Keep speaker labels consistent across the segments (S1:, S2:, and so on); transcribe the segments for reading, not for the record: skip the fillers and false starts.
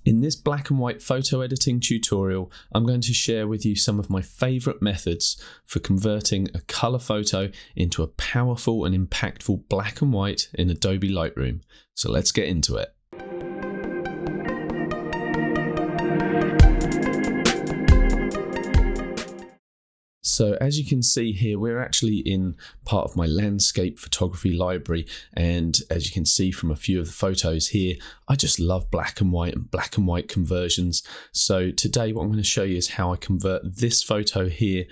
S1: In this black and white photo editing tutorial, I'm going to share with you some of my favourite methods for converting a colour photo into a powerful and impactful black and white in Adobe Lightroom. So let's get into it. So as you can see here, we're actually in part of my landscape photography library, and as you can see from a few of the photos here, I just love black and white conversions. So today what I'm going to show you is how I convert this photo here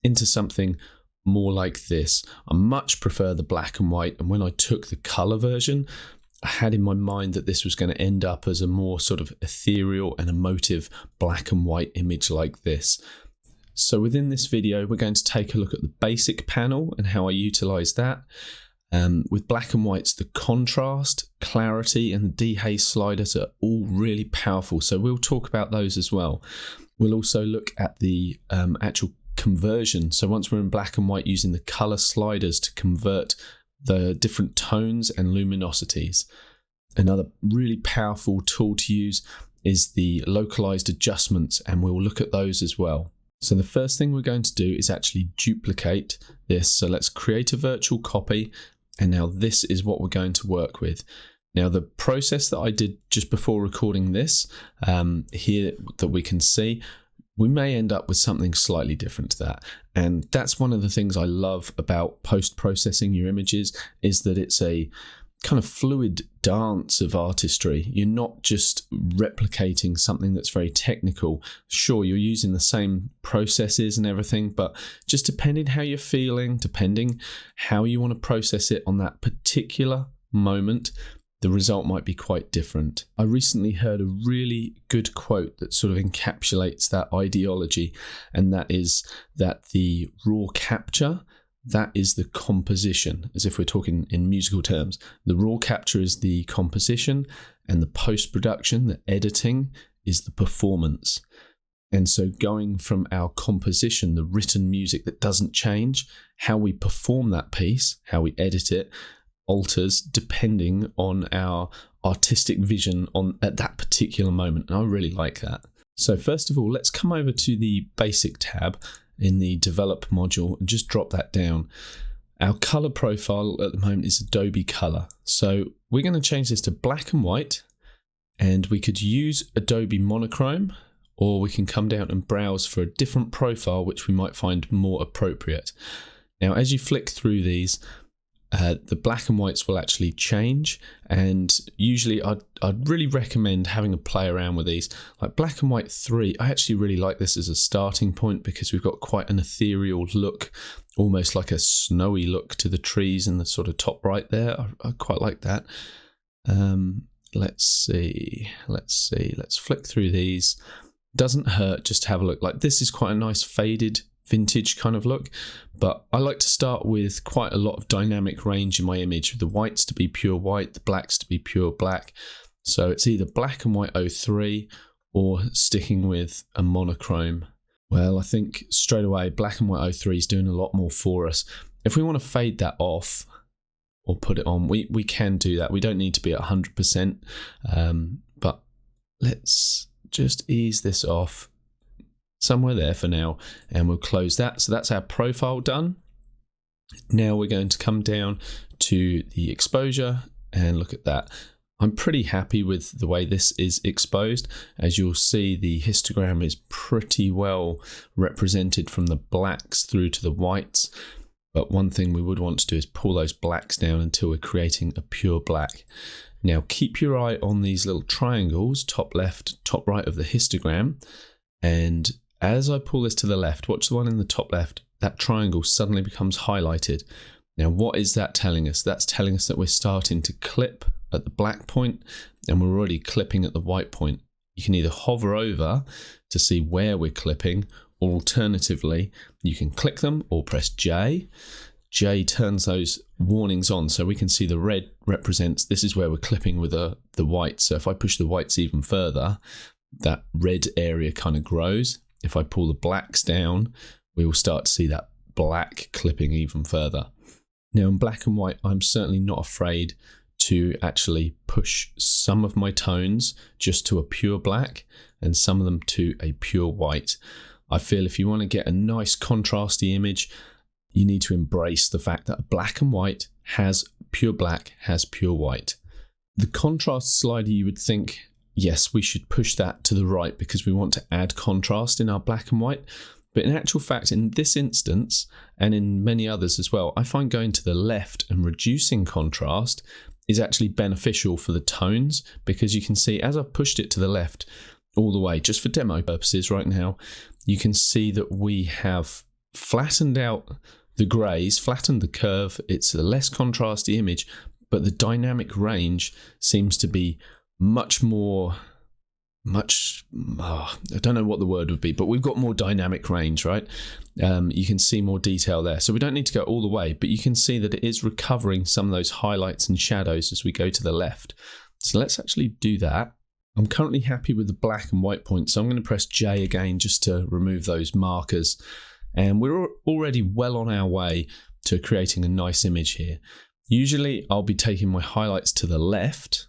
S1: into something more like this. I much prefer the black and white, and when I took the color version, I had in my mind that this was going to end up as a more sort of ethereal and emotive black and white image like this. So within this video, we're going to take a look at the basic panel and how I utilize that. With black and whites, the contrast, clarity, and the dehaze sliders are all really powerful. So we'll talk about those as well. We'll also look at the actual conversion. So once we're in black and white, using the color sliders to convert the different tones and luminosities. Another really powerful tool to use is the localized adjustments, and we'll look at those as well. So the first thing we're going to do is actually duplicate this. So let's create a virtual copy. And now this is what we're going to work with. Now the process that I did just before recording this here that we can see, we may end up with something slightly different to that. And that's one of the things I love about post-processing your images, is that it's a kind of fluid dance of artistry. You're not just replicating something that's very technical. Sure, you're using the same processes and everything, but just depending how you're feeling, depending how you want to process it on that particular moment, the result might be quite different. I recently heard a really good quote that sort of encapsulates that ideology, and that is that the raw capture, that is the composition, as if we're talking in musical terms. The raw capture is the composition, and the post-production, the editing, is the performance. And so going from our composition, the written music that doesn't change, how we perform that piece, how we edit it, alters depending on our artistic vision at that particular moment. And I really like that. So first of all, let's come over to the Basic tab in the Develop module and just drop that down. Our color profile at the moment is Adobe Color. So we're going to change this to black and white, and we could use Adobe Monochrome, or we can come down and browse for a different profile which we might find more appropriate. Now as you flick through these, the black and whites will actually change, and usually I'd really recommend having a play around with these. Like black and white 3, I actually really like this as a starting point because we've got quite an ethereal look, almost like a snowy look to the trees in the sort of top right there. I quite like that. Let's see, let's flick through these. Doesn't hurt just to have a look. Like this is quite a nice faded vintage kind of look, but I like to start with quite a lot of dynamic range in my image, the whites to be pure white, the blacks to be pure black. So it's either black and white 03 or sticking with a monochrome. Well, I think straight away black and white 03 is doing a lot more for us. If we want to fade that off or put it on, we can do that. We don't need to be at 100%, but let's just ease this off somewhere there for now, and we'll close that. So that's our profile done. Now we're going to come down to the exposure and look at that. I'm pretty happy with the way this is exposed. As you'll see, the histogram is pretty well represented from the blacks through to the whites. But one thing we would want to do is pull those blacks down until we're creating a pure black. Now keep your eye on these little triangles, top left, top right of the histogram, and as I pull this to the left, watch the one in the top left, that triangle suddenly becomes highlighted. Now, what is that telling us? That's telling us that we're starting to clip at the black point, and we're already clipping at the white point. You can either hover over to see where we're clipping, or alternatively, you can click them or press J. J turns those warnings on, so we can see the red represents this is where we're clipping with the white. So if I push the whites even further, that red area kind of grows. If I pull the blacks down, we will start to see that black clipping even further. Now in black and white, I'm certainly not afraid to actually push some of my tones just to a pure black and some of them to a pure white. I feel if you want to get a nice contrasty image, you need to embrace the fact that a black and white has pure black, has pure white. The contrast slider, you would think, yes, we should push that to the right because we want to add contrast in our black and white. But in actual fact, in this instance, and in many others as well, I find going to the left and reducing contrast is actually beneficial for the tones, because you can see as I've pushed it to the left all the way, just for demo purposes right now, you can see that we have flattened out the greys, flattened the curve. It's a less contrasty image, but the dynamic range seems to be I don't know what the word would be, but we've got more dynamic range, right? You can see more detail there. So we don't need to go all the way, but you can see that it is recovering some of those highlights and shadows as we go to the left. So let's actually do that. I'm currently happy with the black and white points, so I'm going to press J again just to remove those markers. And we're already well on our way to creating a nice image here. Usually I'll be taking my highlights to the left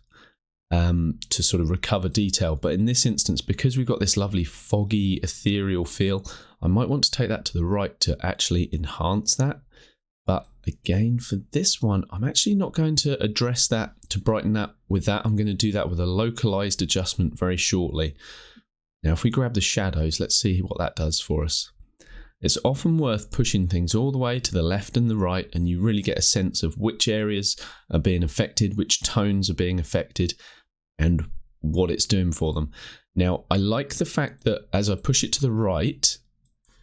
S1: to sort of recover detail, but in this instance, because we've got this lovely foggy ethereal feel, I might want to take that to the right to actually enhance that. But again, for this one, I'm actually not going to address that to brighten that with that. I'm going to do that with a localized adjustment very shortly. Now if we grab the shadows, let's see what that does for us. It's often worth pushing things all the way to the left and the right, and you really get a sense of which areas are being affected, which tones are being affected, and what it's doing for them. Now, I like the fact that as I push it to the right,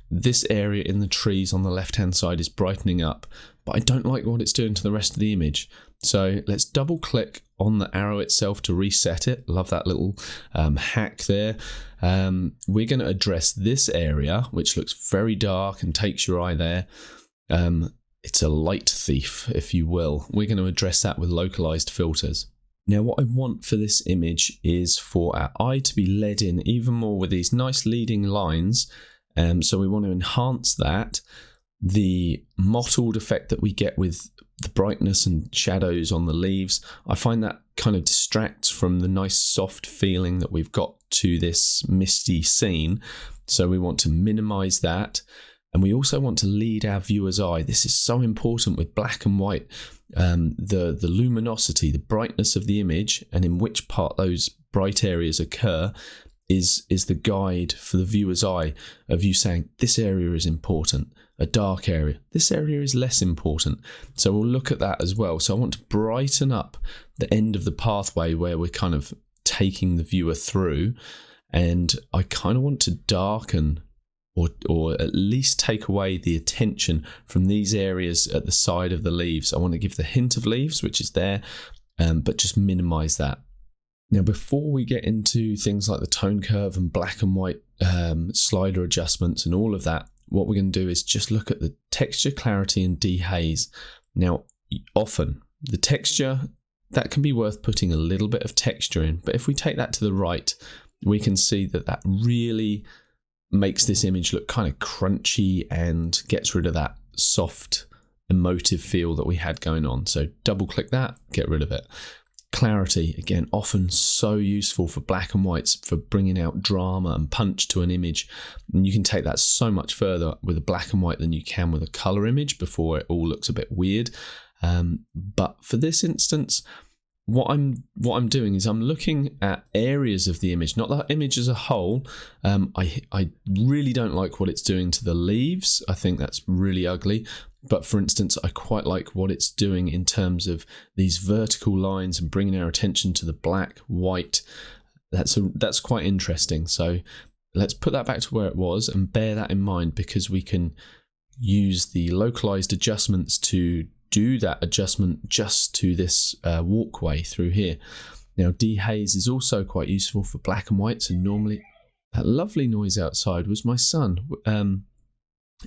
S1: this area in the trees on the left-hand side is brightening up, but I don't like what it's doing to the rest of the image. So let's double click on the arrow itself to reset it. Love that little hack there. We're going to address this area, which looks very dark and takes your eye there. It's a light thief, if you will. We're going to address that with localized filters. Now, what I want for this image is for our eye to be led in even more with these nice leading lines. So we want to enhance that. The mottled effect that we get with the brightness and shadows on the leaves, I find that kind of distracts from the nice soft feeling that we've got to this misty scene. So we want to minimize that. And we also want to lead our viewer's eye. This is so important with black and white. The luminosity, the brightness of the image, and in which part those bright areas occur is the guide for the viewer's eye of you saying, this area is important. A dark area, this area is less important. So we'll look at that as well. So I want to brighten up the end of the pathway where we're kind of taking the viewer through, and I kind of want to darken or at least take away the attention from these areas at the side of the leaves. I want to give the hint of leaves, which is there, but just minimize that. Now, before we get into things like the tone curve and black and white slider adjustments and all of that, what we're going to do is just look at the texture, clarity, and dehaze. Now, often the texture, that can be worth putting a little bit of texture in, but if we take that to the right, we can see that that really makes this image look kind of crunchy and gets rid of that soft, emotive feel that we had going on. So double click that, get rid of it. Clarity, again, often so useful for black and whites, for bringing out drama and punch to an image. And you can take that so much further with a black and white than you can with a color image before it all looks a bit weird. But for this instance, what I'm doing is I'm looking at areas of the image, not the image as a whole. I really don't like what it's doing to the leaves. I think that's really ugly. But for instance, I quite like what it's doing in terms of these vertical lines and bringing our attention to the black, white. That's quite interesting. So let's put that back to where it was and bear that in mind, because we can use the localized adjustments to do that adjustment just to this walkway through here. Now, dehaze is also quite useful for black and whites, and normally that lovely noise outside was my son.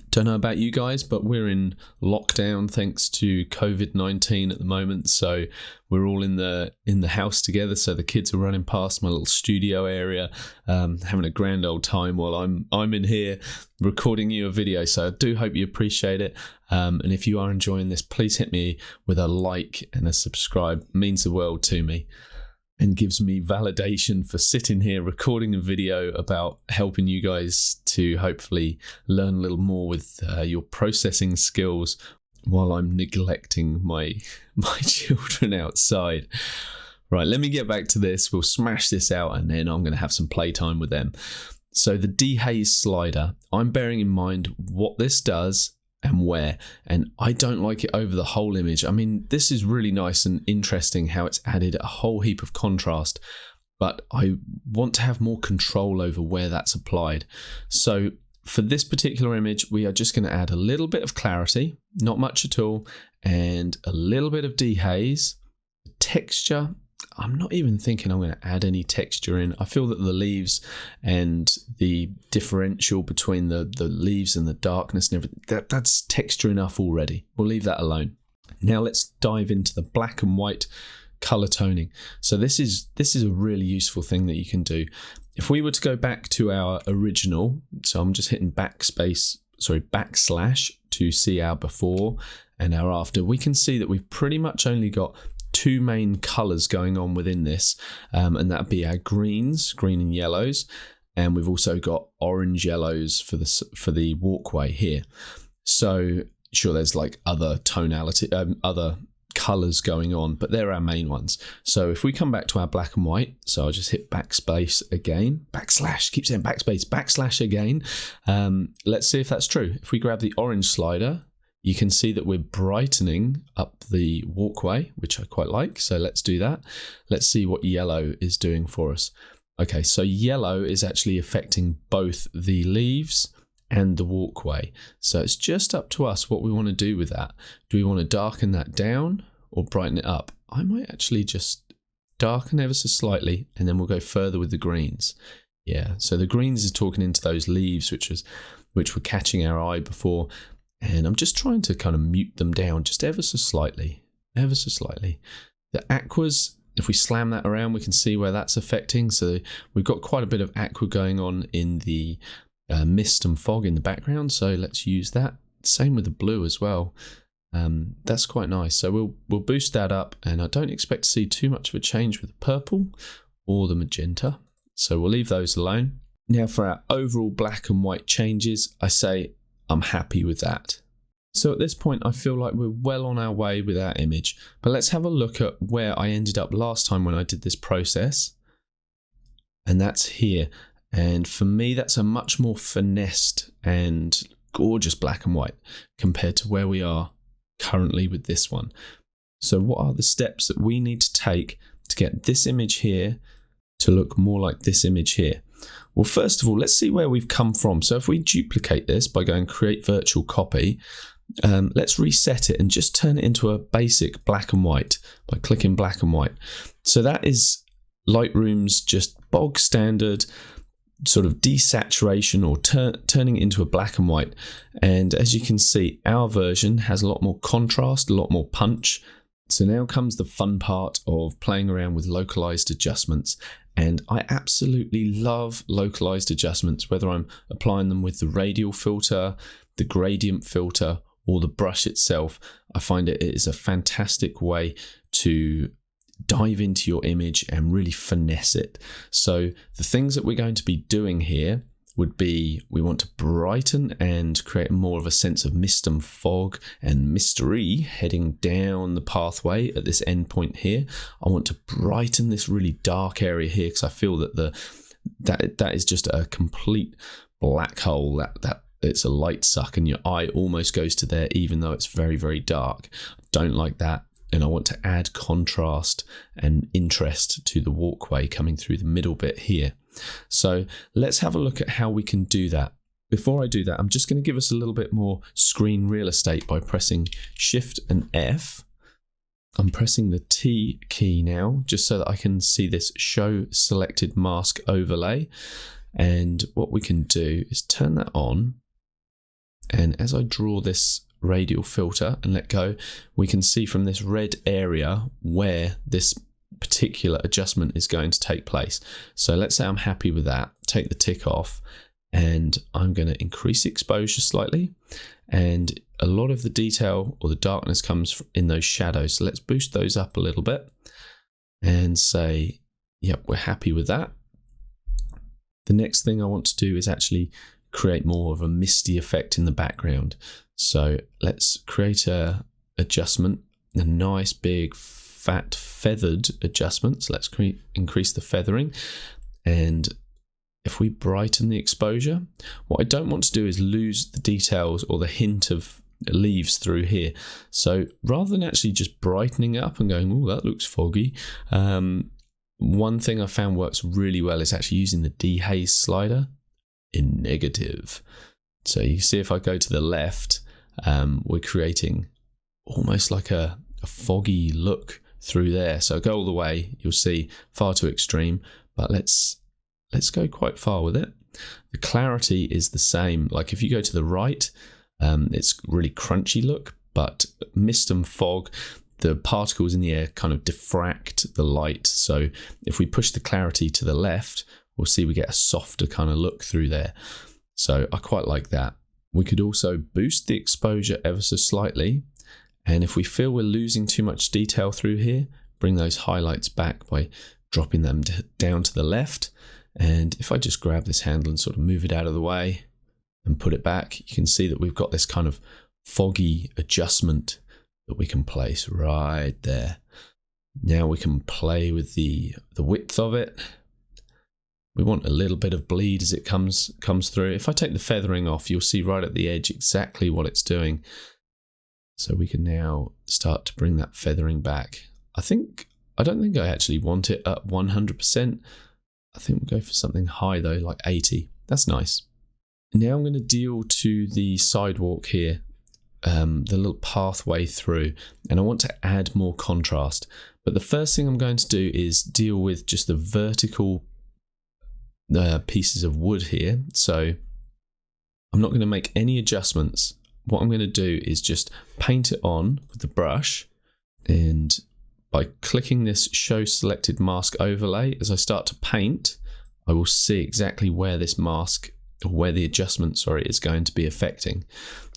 S1: Don't know about you guys, but we're in lockdown thanks to COVID-19 at the moment. So we're all in the house together. So the kids are running past my little studio area, having a grand old time while I'm in here recording you a video. So I do hope you appreciate it. And if you are enjoying this, please hit me with a like and a subscribe. It means the world to me and gives me validation for sitting here recording a video about helping you guys to hopefully learn a little more with your processing skills while I'm neglecting my children outside. Right, let me get back to this. We'll smash this out and then I'm going to have some playtime with them. So the dehaze slider, I'm bearing in mind what this does and where, and I don't like it over the whole image. I mean, this is really nice and interesting how it's added a whole heap of contrast, but I want to have more control over where that's applied. So for this particular image, we are just going to add a little bit of clarity, not much at all, and a little bit of dehaze. Texture, I'm not even thinking I'm going to add any texture in. I feel that the leaves and the differential between the leaves and the darkness and everything, that's texture enough already. We'll leave that alone. Now let's dive into the black and white color toning. So this is a really useful thing that you can do. If we were to go back to our original, so I'm just hitting backslash to see our before and our after, we can see that we've pretty much only got two main colors going on within this, and that'd be our green and yellows, and we've also got orange yellows for the walkway here. So sure, there's like other tonality, other colors going on, but they're our main ones. So if we come back to our black and white, so I'll just hit backspace again, keep saying backslash again. Let's see if that's true. If we grab the orange slider, you can see that we're brightening up the walkway, which I quite like. So let's do that. Let's see what yellow is doing for us. Okay, so yellow is actually affecting both the leaves and the walkway. So it's just up to us what we want to do with that. Do we want to darken that down or brighten it up? I might actually just darken ever so slightly and then we'll go further with the greens. Yeah, so the greens is talking into those leaves, which were catching our eye before. And I'm just trying to kind of mute them down just ever so slightly. The aquas, if we slam that around, we can see where that's affecting. So we've got quite a bit of aqua going on in the mist and fog in the background. So let's use that. Same with the blue as well. That's quite nice. So we'll boost that up, and I don't expect to see too much of a change with the purple or the magenta. So we'll leave those alone. Now for our overall black and white changes, I say I'm happy with that. So at this point, I feel like we're well on our way with our image, but let's have a look at where I ended up last time when I did this process. And that's here. And for me, that's a much more finessed and gorgeous black and white compared to where we are currently with this one. So what are the steps that we need to take to get this image here to look more like this image here? Well, first of all, let's see where we've come from. So if we duplicate this by going create virtual copy, let's reset it and just turn it into a basic black and white by clicking black and white. So that is Lightroom's just bog standard sort of desaturation or turning it into a black and white. And as you can see, our version has a lot more contrast, a lot more punch. So now comes the fun part of playing around with localized adjustments. And I absolutely love localized adjustments, whether I'm applying them with the radial filter, the gradient filter, or the brush itself. I find it is a fantastic way to dive into your image and really finesse it. So the things that we're going to be doing here would be, we want to brighten and create more of a sense of mist and fog and mystery heading down the pathway at this end point here. I want to brighten this really dark area here because I feel that that is just a complete black hole, that it's a light suck and your eye almost goes to there even though it's very, very dark. I don't like that. And I want to add contrast and interest to the walkway coming through the middle bit here. So let's have a look at how we can do that. Before I do that, I'm just going to give us a little bit more screen real estate by pressing Shift and F. I'm pressing the T key now, just so that I can see this show selected mask overlay. And what we can do is turn that on. And as I draw this radial filter and let go, we can see from this red area where this particular adjustment is going to take place. So let's say I'm happy with that, take the tick off, and I'm going to increase the exposure slightly. And a lot of the detail or the darkness comes in those shadows. So let's boost those up a little bit and say, yep, we're happy with that. The next thing I want to do is actually create more of a misty effect in the background. So let's create a adjustment, a nice big fat feathered adjustment. So let's increase the feathering, and if we brighten the exposure, what I don't want to do is lose the details or the hint of leaves through here. So rather than actually just brightening it up and going, oh, that looks foggy, one thing I found works really well is actually using the dehaze slider in negative. So you see if I go to the left, we're creating almost like a foggy look through there. So go all the way, you'll see far too extreme, but let's go quite far with it. The clarity is the same. Like if you go to the right, it's really crunchy look, but mist and fog, the particles in the air kind of diffract the light. So if we push the clarity to the left, we'll see we get a softer kind of look through there. So I quite like that. We could also boost the exposure ever so slightly. And if we feel we're losing too much detail through here, bring those highlights back by dropping them down to the left. And if I just grab this handle and sort of move it out of the way and put it back, you can see that we've got this kind of foggy adjustment that we can place right there. Now we can play with the width of it. We want a little bit of bleed as it comes through. If I take the feathering off, you'll see right at the edge exactly what it's doing. So we can now start to bring that feathering back. I don't think I actually want it at 100%. I think we'll go for something high though, like 80. That's nice. Now I'm going to deal to the sidewalk here, the little pathway through, and I want to add more contrast. But the first thing I'm going to do is deal with just the vertical pieces of wood here. So I'm not going to make any adjustments. What I'm going to do is just paint it on with the brush, and by clicking this show selected mask overlay, as I start to paint, I will see exactly where this mask, or where the adjustment, is going to be affecting.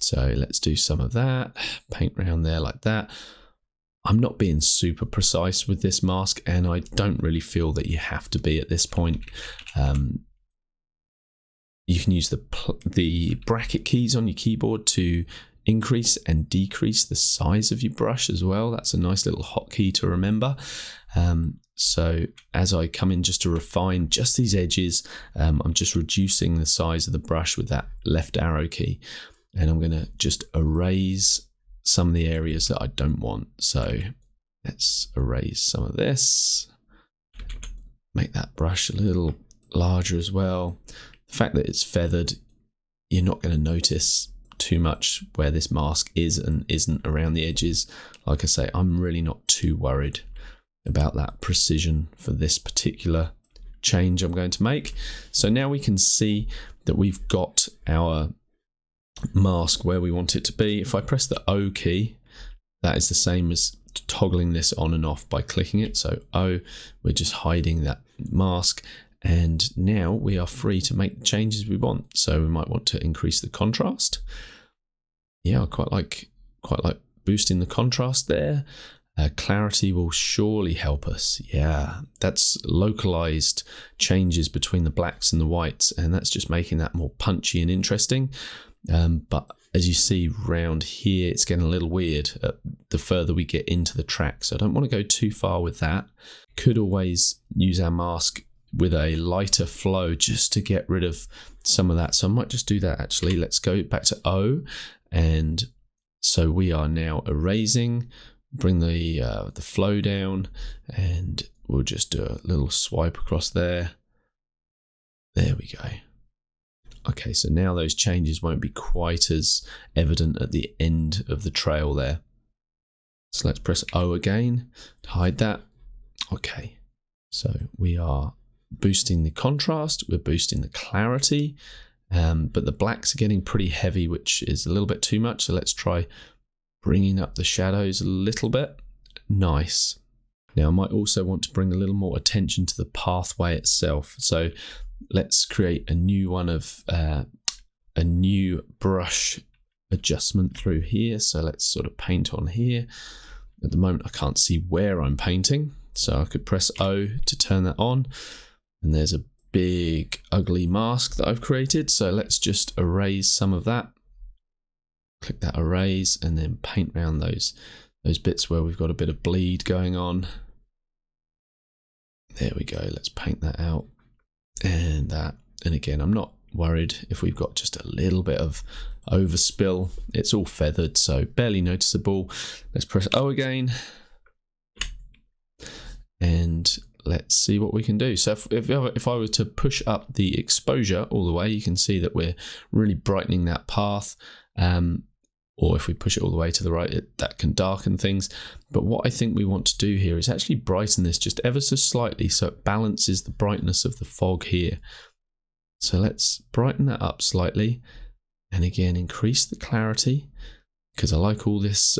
S1: So let's do some of that, paint around there like that. I'm not being super precise with this mask, and I don't really feel that you have to be at this point. You can use the bracket keys on your keyboard to increase and decrease the size of your brush as well. That's a nice little hotkey to remember. So as I come in just to refine just these edges, I'm just reducing the size of the brush with that left arrow key. And I'm going to just erase some of the areas that I don't want. So let's erase some of this. Make that brush a little larger as well. The fact that it's feathered, you're not going to notice too much where this mask is and isn't around the edges. Like I say, I'm really not too worried about that precision for this particular change I'm going to make. So now we can see that we've got our mask where we want it to be. If I press the O key, that is the same as toggling this on and off by clicking it. So O, we're just hiding that mask. And now we are free to make the changes we want. So we might want to increase the contrast. Yeah, I quite like boosting the contrast there. Clarity will surely help us. Yeah, that's localized changes between the blacks and the whites, and that's just making that more punchy and interesting. But as you see round here, it's getting a little weird the further we get into the track. So I don't want to go too far with that. Could always use our mask with a lighter flow just to get rid of some of that. So I might just do that actually. Let's go back to O. And so we are now erasing, bring the flow down, and we'll just do a little swipe across there. There we go. Okay, so now those changes won't be quite as evident at the end of the trail there. So let's press O again to hide that. Okay, so we are boosting the contrast, we're boosting the clarity, but the blacks are getting pretty heavy, which is a little bit too much. So let's try bringing up the shadows a little bit. Nice. Now I might also want to bring a little more attention to the pathway itself. So let's create a new one of a new brush adjustment through here. So let's sort of paint on here. At the moment I can't see where I'm painting, so I could press O to turn that on, and there's a big ugly mask that I've created. So let's just erase some of that. Click that erase and then paint around those bits where we've got a bit of bleed going on. There we go. Let's paint that out, and that. And again, I'm not worried if we've got just a little bit of overspill. It's all feathered, so barely noticeable. Let's press O again, and let's see what we can do. So if I were to push up the exposure all the way, you can see that we're really brightening that path. Or if we push it all the way to the right, that can darken things. But what I think we want to do here is actually brighten this just ever so slightly so it balances the brightness of the fog here. So let's brighten that up slightly, and again increase the clarity, because I like all this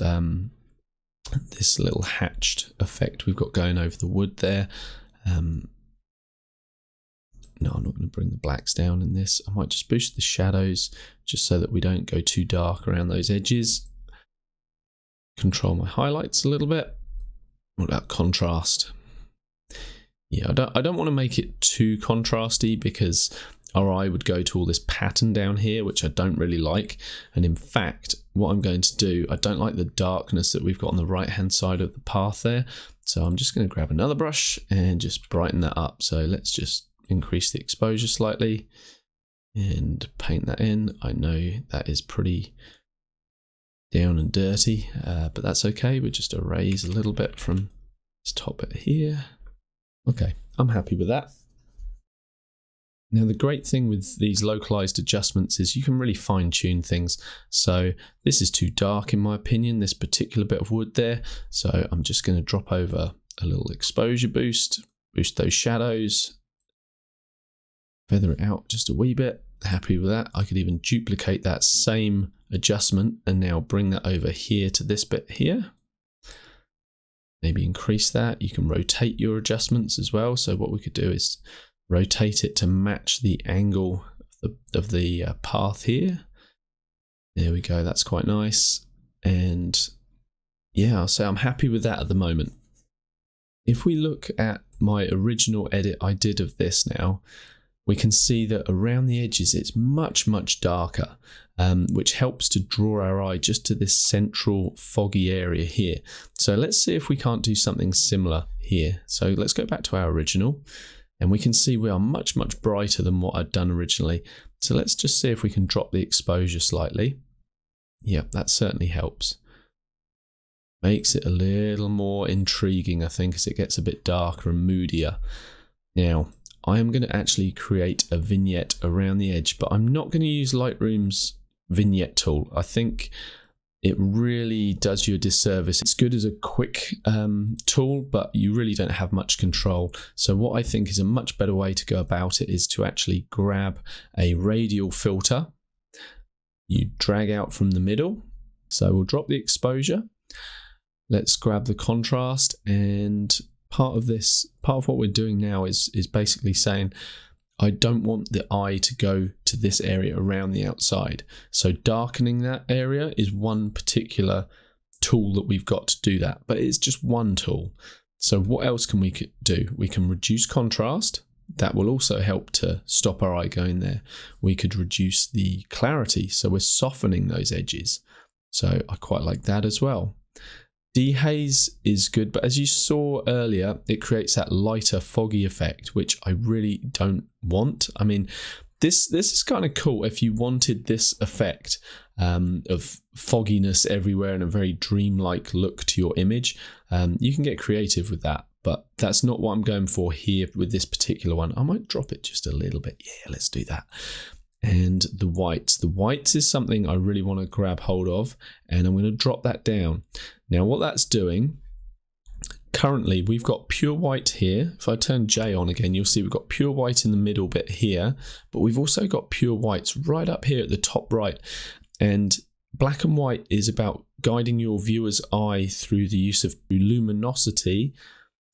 S1: this little hatched effect we've got going over the wood there. No, I'm not going to bring the blacks down in this. I might just boost the shadows just so that we don't go too dark around those edges. Control my highlights a little bit. What about contrast? Yeah, I don't want to make it too contrasty, because our eye would go to all this pattern down here, which I don't really like. And in fact, what I'm going to do, I don't like the darkness that we've got on the right hand side of the path there. So I'm just going to grab another brush and just brighten that up. So let's just increase the exposure slightly and paint that in. I know that is pretty down and dirty, but that's okay. We'll just erase a little bit from this top bit here. Okay, I'm happy with that. Now the great thing with these localized adjustments is you can really fine tune things. So this is too dark in my opinion, this particular bit of wood there. So I'm just going to drop over a little exposure boost those shadows, feather it out just a wee bit. Happy with that. I could even duplicate that same adjustment and now bring that over here to this bit here. Maybe increase that. You can rotate your adjustments as well. So what we could do is rotate it to match the angle of the path here. There we go. That's quite nice. And yeah, I'll say I'm happy with that at the moment. If we look at my original edit I did of this now, we can see that around the edges it's much darker, which helps to draw our eye just to this central foggy area here. So let's see if we can't do something similar here. So let's go back to our original, and we can see we are much brighter than what I'd done originally. So let's just see if we can drop the exposure slightly. Yep, that certainly helps. Makes it a little more intriguing, I think, as it gets a bit darker and moodier. Now, I am going to actually create a vignette around the edge, but I'm not going to use Lightroom's vignette tool. I think it really does you a disservice. It's good as a quick tool, but you really don't have much control. So what I think is a much better way to go about it is to actually grab a radial filter. You drag out from the middle. So we'll drop the exposure. Let's grab the contrast, and part of what we're doing now is basically saying I don't want the eye to go to this area around the outside. So darkening that area is one particular tool that we've got to do that, but it's just one tool. So what else can we do? We can reduce contrast. That will also help to stop our eye going there. We could reduce the clarity, so we're softening those edges. So I quite like that as well. Dehaze is good, but as you saw earlier, it creates that lighter foggy effect, which I really don't want. I mean, this is kind of cool if you wanted this effect of fogginess everywhere and a very dreamlike look to your image. You can get creative with that, but that's not what I'm going for here with this particular one. I might drop it just a little bit. Yeah, let's do that. And the whites is something I really want to grab hold of, and I'm going to drop that down. Now what that's doing Currently, we've got pure white here. If I turn J on again, you'll see we've got pure white in the middle bit here, but we've also got pure whites right up here at the top right. And black and white is about guiding your viewer's eye through the use of luminosity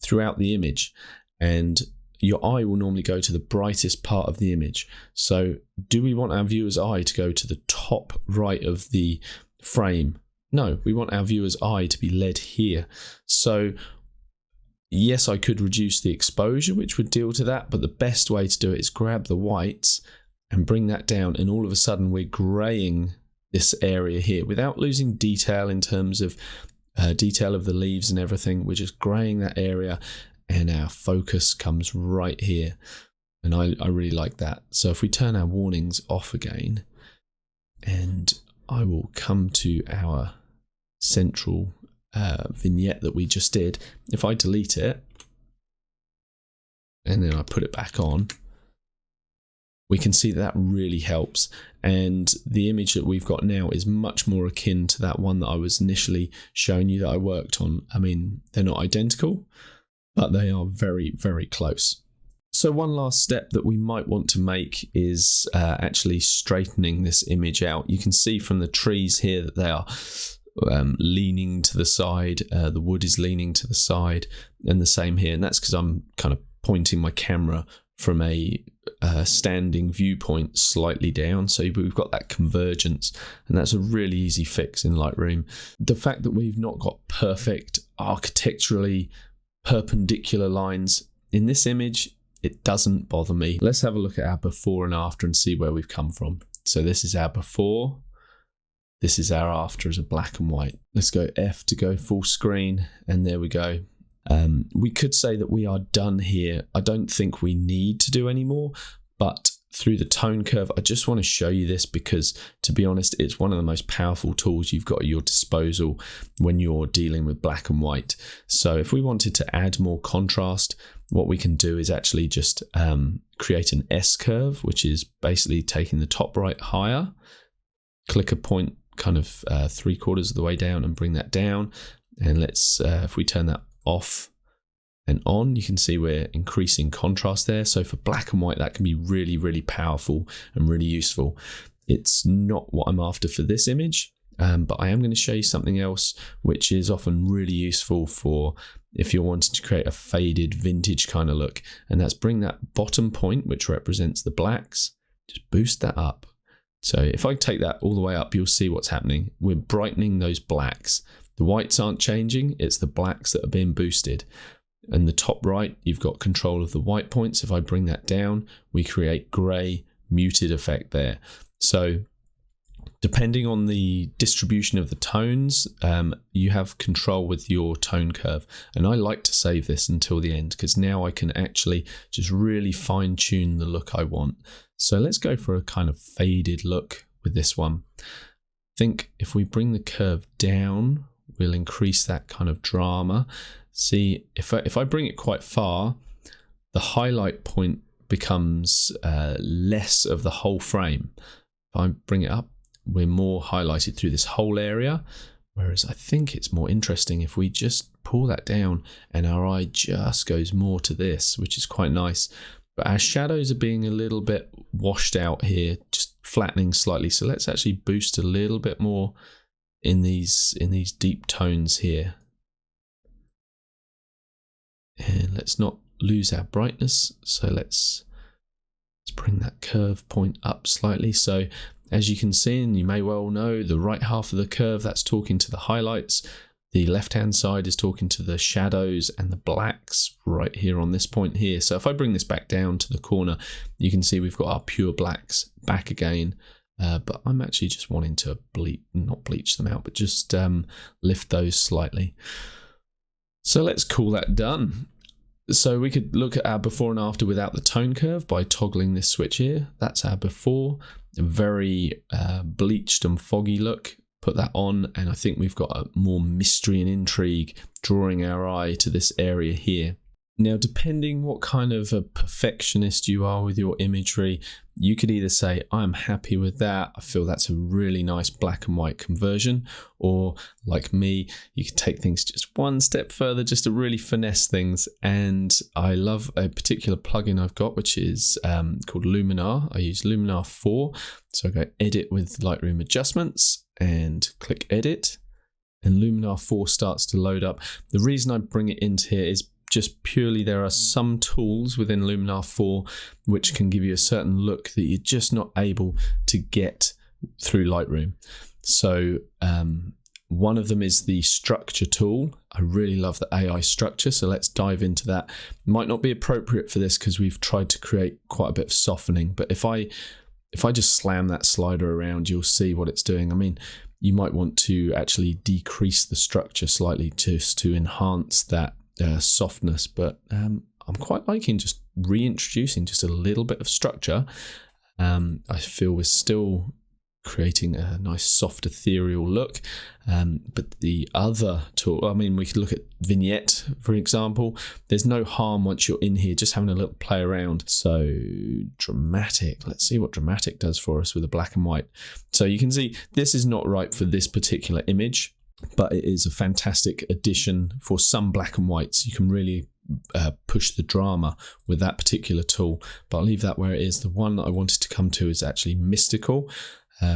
S1: throughout the image. And your eye will normally go to the brightest part of the image. So do we want our viewer's eye to go to the top right of the frame? No, we want our viewer's eye to be led here. So yes, I could reduce the exposure, which would deal to that, but the best way to do it is grab the whites and bring that down, and all of a sudden we're graying this area here without losing detail in terms of detail of the leaves and everything. We're just graying that area, and our focus comes right here, and I really like that. So if we turn our warnings off again, and I will come to our central vignette that we just did. If I delete it and then I put it back on, we can see that really helps, and the image that we've got now is much more akin to that one that I was initially showing you that I worked on. I mean, they're not identical, but they are very, very close. So one last step that we might want to make is actually straightening this image out. You can see from the trees here that they are leaning to the side. The wood is leaning to the side, and the same here. And that's because I'm kind of pointing my camera from a standing viewpoint slightly down. So we've got that convergence, and that's a really easy fix in Lightroom. The fact that we've not got perfect architecturally perpendicular lines in this image, it doesn't bother me. Let's have a look at our before and after and see where we've come from. So this is our before. This is our after as a black and white. Let's go F to go full screen, and there we go. We could say that we are done here. I don't think we need to do any more, but through the tone curve, I just want to show you this because, to be honest, it's one of the most powerful tools you've got at your disposal when you're dealing with black and white. So if we wanted to add more contrast, what we can do is actually just create an S curve, which is basically taking the top right higher, click a point kind of 3/4 of the way down and bring that down. And let's, if we turn that off and on, you can see we're increasing contrast there. So for black and white, that can be really, really powerful and really useful. It's not what I'm after for this image, but I am going to show you something else, which is often really useful for if you're wanting to create a faded vintage kind of look. And that's bring that bottom point, which represents the blacks, just boost that up. So if I take that all the way up, you'll see what's happening. We're brightening those blacks. The whites aren't changing, it's the blacks that are being boosted. And the top right, you've got control of the white points. If I bring that down, we create grey muted effect there. So depending on the distribution of the tones, you have control with your tone curve. And I like to save this until the end because now I can actually just really fine tune the look I want. So let's go for a kind of faded look with this one. I think if we bring the curve down, we'll increase that kind of drama. See, if I bring it quite far, the highlight point becomes less of the whole frame. If I bring it up, we're more highlighted through this whole area. Whereas I think it's more interesting if we just pull that down and our eye just goes more to this, which is quite nice. But our shadows are being a little bit washed out here, just flattening slightly. So let's actually boost a little bit more in these deep tones here. And let's not lose our brightness. So let's bring that curve point up slightly. So as you can see, and you may well know, the right half of the curve, that's talking to the highlights. The left-hand side is talking to the shadows and the blacks right here on this point here. So if I bring this back down to the corner, you can see we've got our pure blacks back again. But I'm actually just wanting to not bleach them out, but just lift those slightly. So let's call that done. So we could look at our before and after without the tone curve by toggling this switch here. That's our before, a very bleached and foggy look. Put that on, and I think we've got a more mystery and intrigue drawing our eye to this area here. Now, depending what kind of a perfectionist you are with your imagery, you could either say, I'm happy with that, I feel that's a really nice black and white conversion, or like me, you can take things just one step further just to really finesse things. And I love a particular plugin I've got, which is called Luminar. I use Luminar 4. So I go edit with Lightroom adjustments and click edit, and Luminar 4 starts to load up. The reason I bring it into here is just purely there are some tools within Luminar 4 which can give you a certain look that you're just not able to get through Lightroom. So one of them is the structure tool. I really love the AI structure, so let's dive into that. Might not be appropriate for this because we've tried to create quite a bit of softening, but if I just slam that slider around, you'll see what it's doing. I mean, you might want to actually decrease the structure slightly just to enhance that softness, but I'm quite liking just reintroducing just a little bit of structure. I feel we're still creating a nice soft ethereal look, but the other tool, I mean, we could look at vignette, for example. There's no harm once you're in here just having a little play around. So dramatic, let's see what dramatic does for us with a black and white. So you can see this is not right for this particular image, but it is a fantastic addition for some black and whites. You can really push the drama with that particular tool, but I'll leave that where it is. The one that I wanted to come to is actually mystical,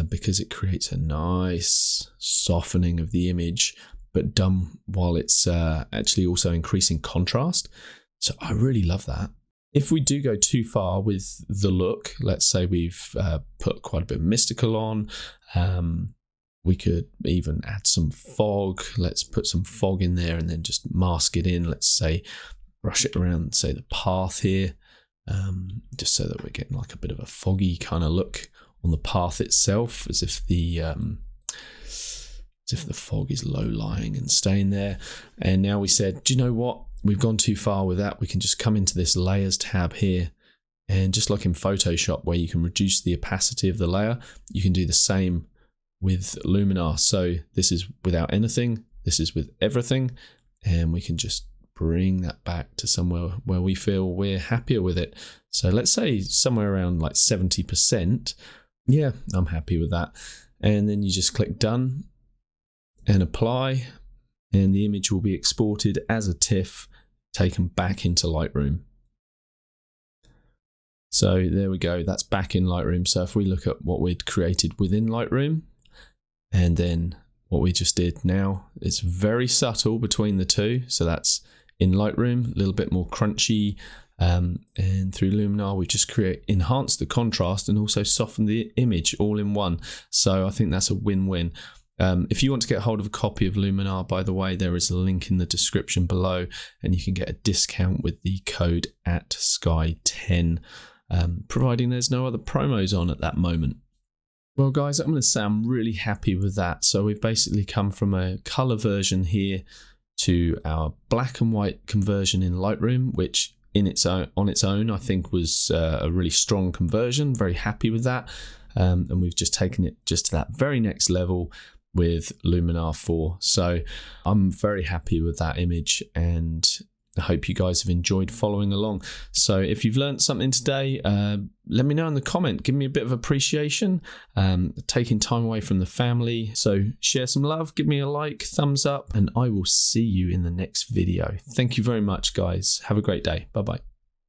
S1: because it creates a nice softening of the image, but done while it's actually also increasing contrast. So I really love that. If we do go too far with the look, let's say we've put quite a bit of mystical on, we could even add some fog. Let's put some fog in there and then just mask it in. Let's say brush it around, say the path here, just so that we're getting like a bit of a foggy kind of look on the path itself, as if the fog is low lying and staying there. And now we said, do you know what? We've gone too far with that. We can just come into this layers tab here, and just like in Photoshop where you can reduce the opacity of the layer, you can do the same with Luminar. So this is without anything, this is with everything, and we can just bring that back to somewhere where we feel we're happier with it. So let's say somewhere around like 70%. Yeah, I'm happy with that. And then you just click done and apply, and the image will be exported as a TIFF, taken back into Lightroom. So there we go, that's back in Lightroom. So if we look at what we'd created within Lightroom, and then what we just did now, it's very subtle between the two. So that's in Lightroom, a little bit more crunchy, and through Luminar we just enhanced the contrast and also softened the image all in one. So I think that's a win-win. If you want to get hold of a copy of Luminar, by the way, there is a link in the description below, and you can get a discount with the code @Sky10, providing there's no other promos on at that moment. Well guys, I'm going to say I'm really happy with that. So we've basically come from a color version here to our black and white conversion in Lightroom, which on its own I think was a really strong conversion. Very happy with that, and we've just taken it just to that very next level with Luminar 4. So I'm very happy with that image, and I hope you guys have enjoyed following along. So if you've learned something today, let me know in the comment. Give me a bit of appreciation, taking time away from the family. So share some love, give me a like, thumbs up, and I will see you in the next video. Thank you very much, guys. Have a great day. Bye-bye.